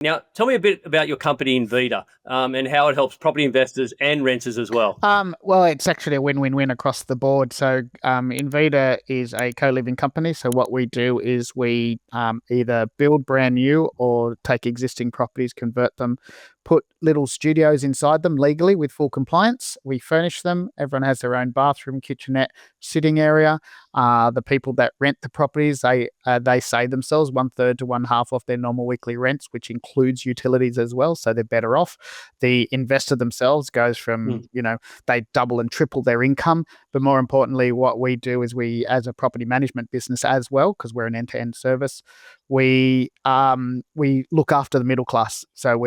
Now, tell me a bit about your company, Invida, and how it helps property investors and renters as well. Well, it's actually a win-win-win across the board. So, Invida is a co-living company. So, what we do is we either build brand new or take existing properties, convert them, put little studios inside them legally with full compliance. We furnish them. Everyone has their own bathroom, kitchenette, sitting area. The people that rent the properties, they save themselves 1/3 to 1/2 off their normal weekly rents, which includes utilities as well. So they're better off. The investor themselves goes from, they double and triple their income. But more importantly, what we do is we, as a property management business as well, because we're an end-to-end service, we look after the middle class. So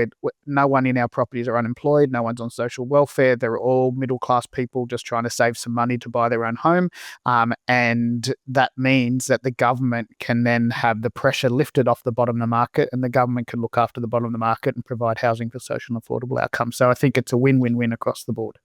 no one in our properties are unemployed. No one's on social welfare. They're all middle class people just trying to save some money to buy their own home. And that means that the government can then have the pressure lifted off the bottom of the market, and the government can look after the bottom of the market and provide housing for social and affordable outcomes. So I think it's a win-win-win across the board.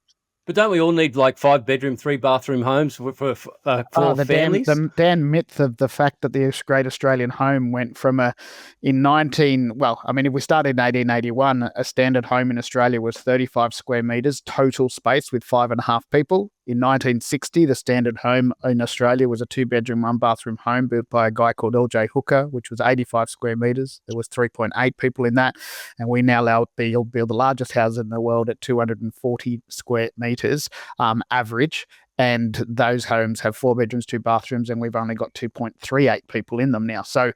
But don't we all need like 5-bedroom, 3-bathroom homes for families? The damn myth of the fact that the Great Australian Home went from if we started in 1881, a standard home in Australia was 35 square metres total space with 5.5 people. In 1960, the standard home in Australia was a 2-bedroom, 1-bathroom home built by a guy called L.J. Hooker, which was 85 square metres. There was 3.8 people in that. And we now build the largest house in the world at 240 square metres average. And those homes have 4 bedrooms, 2 bathrooms, and we've only got 2.38 people in them now. So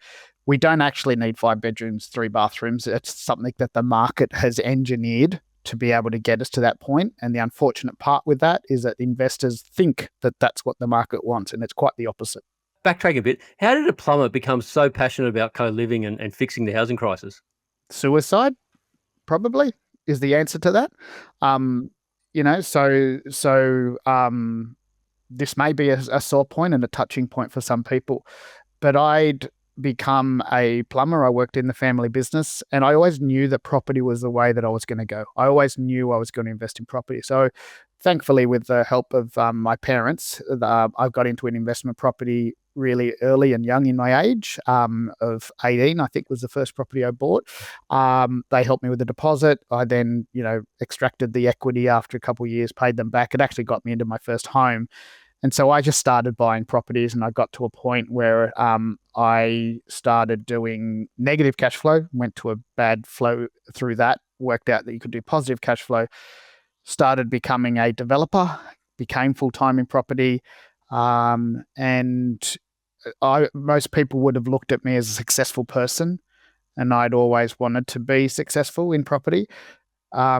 we don't actually need 5 bedrooms, 3 bathrooms. It's something that the market has engineered to be able to get us to that point. And the unfortunate part with that is that investors think that that's what the market wants, and it's quite the opposite. Backtrack a bit. How did a plumber become so passionate about co-living and fixing the housing crisis? Suicide, probably, is the answer to that. This may be a sore point and a touching point for some people, but I'd become a plumber. I worked in the family business, and I always knew that property was the way that I was going to go. I always knew I was going to invest in property. So thankfully, with the help of my parents, I got into an investment property really early and young in my age of 18, I think was the first property I bought. They helped me with the deposit. I then, extracted the equity after a couple of years, paid them back. It actually got me into my first home. And so I just started buying properties, and I got to a point where I started doing negative cash flow, went to a bad flow through that, worked out that you could do positive cash flow, started becoming a developer, became full-time in property. Most people would have looked at me as a successful person, and I'd always wanted to be successful in property. But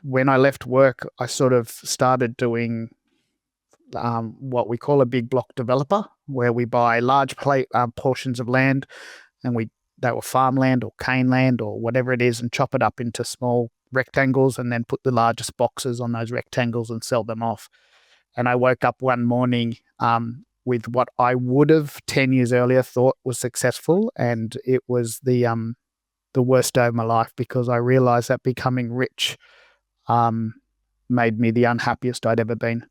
when I left work, I sort of started doing what we call a big block developer, where we buy large portions of land, and they were farmland or cane land or whatever it is, and chop it up into small rectangles, and then put the largest boxes on those rectangles and sell them off. And I woke up one morning with what I would have 10 years earlier thought was successful, and it was the worst day of my life, because I realized that becoming rich made me the unhappiest I'd ever been,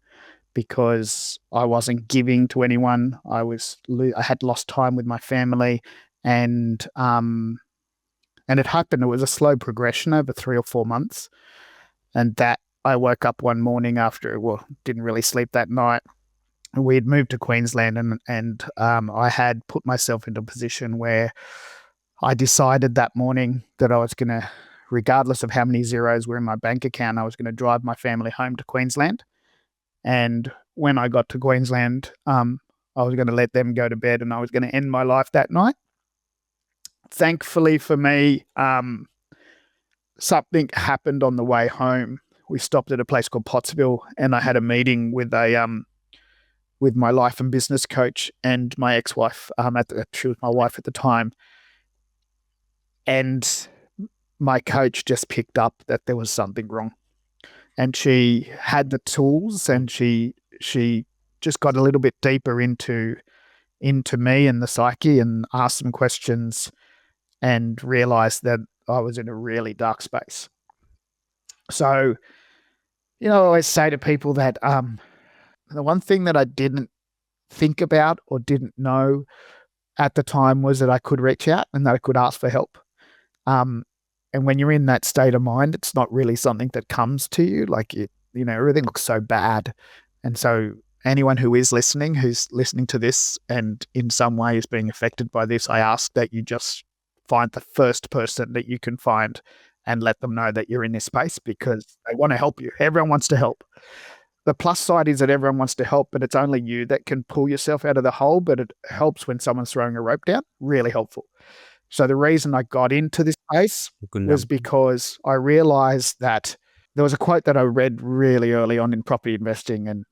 because I wasn't giving to anyone. I had lost time with my family, and it happened. It was a slow progression over 3 or 4 months, and that I woke up one morning didn't really sleep that night. We had moved to Queensland, and I had put myself into a position where I decided that morning that I was going to, regardless of how many zeros were in my bank account, I was going to drive my family home to Queensland. And when I got to Queensland, I was going to let them go to bed, and I was going to end my life that night. Thankfully for me, something happened on the way home. We stopped at a place called Pottsville, and I had a meeting with my life and business coach and my ex-wife. She was my wife at the time, and my coach just picked up that there was something wrong. And she had the tools, and she just got a little bit deeper into me and the psyche, and asked some questions, and realized that I was in a really dark space. So, I always say to people that the one thing that I didn't think about or didn't know at the time was that I could reach out and that I could ask for help. And when you're in that state of mind, it's not really something that comes to you. Like, everything looks so bad. And so anyone who's listening to this and in some way is being affected by this, I ask that you just find the first person that you can find and let them know that you're in this space, because they want to help you. Everyone wants to help. The plus side is that everyone wants to help, but it's only you that can pull yourself out of the hole. But it helps when someone's throwing a rope down. Really helpful. So the reason I got into this space was because I realized that there was a quote that I read really early on in property investing. And,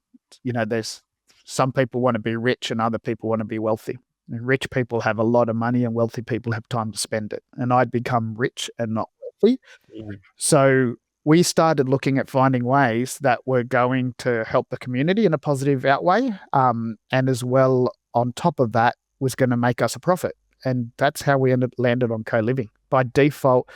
there's some people want to be rich and other people want to be wealthy. And rich people have a lot of money and wealthy people have time to spend it. And I'd become rich and not wealthy. So we started looking at finding ways that were going to help the community in a positive outweigh. And as well, on top of that, was going to make us a profit. And that's how we landed on co-living. By default,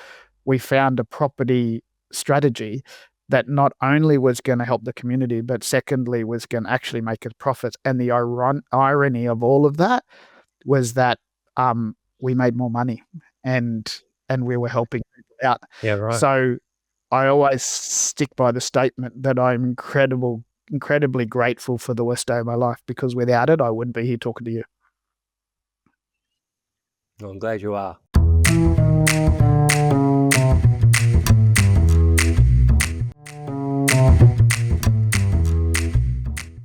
we found a property strategy that not only was going to help the community, but secondly, was going to actually make a profit. And the irony of all of that was that we made more money and we were helping people out. Yeah, right. So I always stick by the statement that I'm incredibly grateful for the worst day of my life, because without it, I wouldn't be here talking to you. I'm glad you are.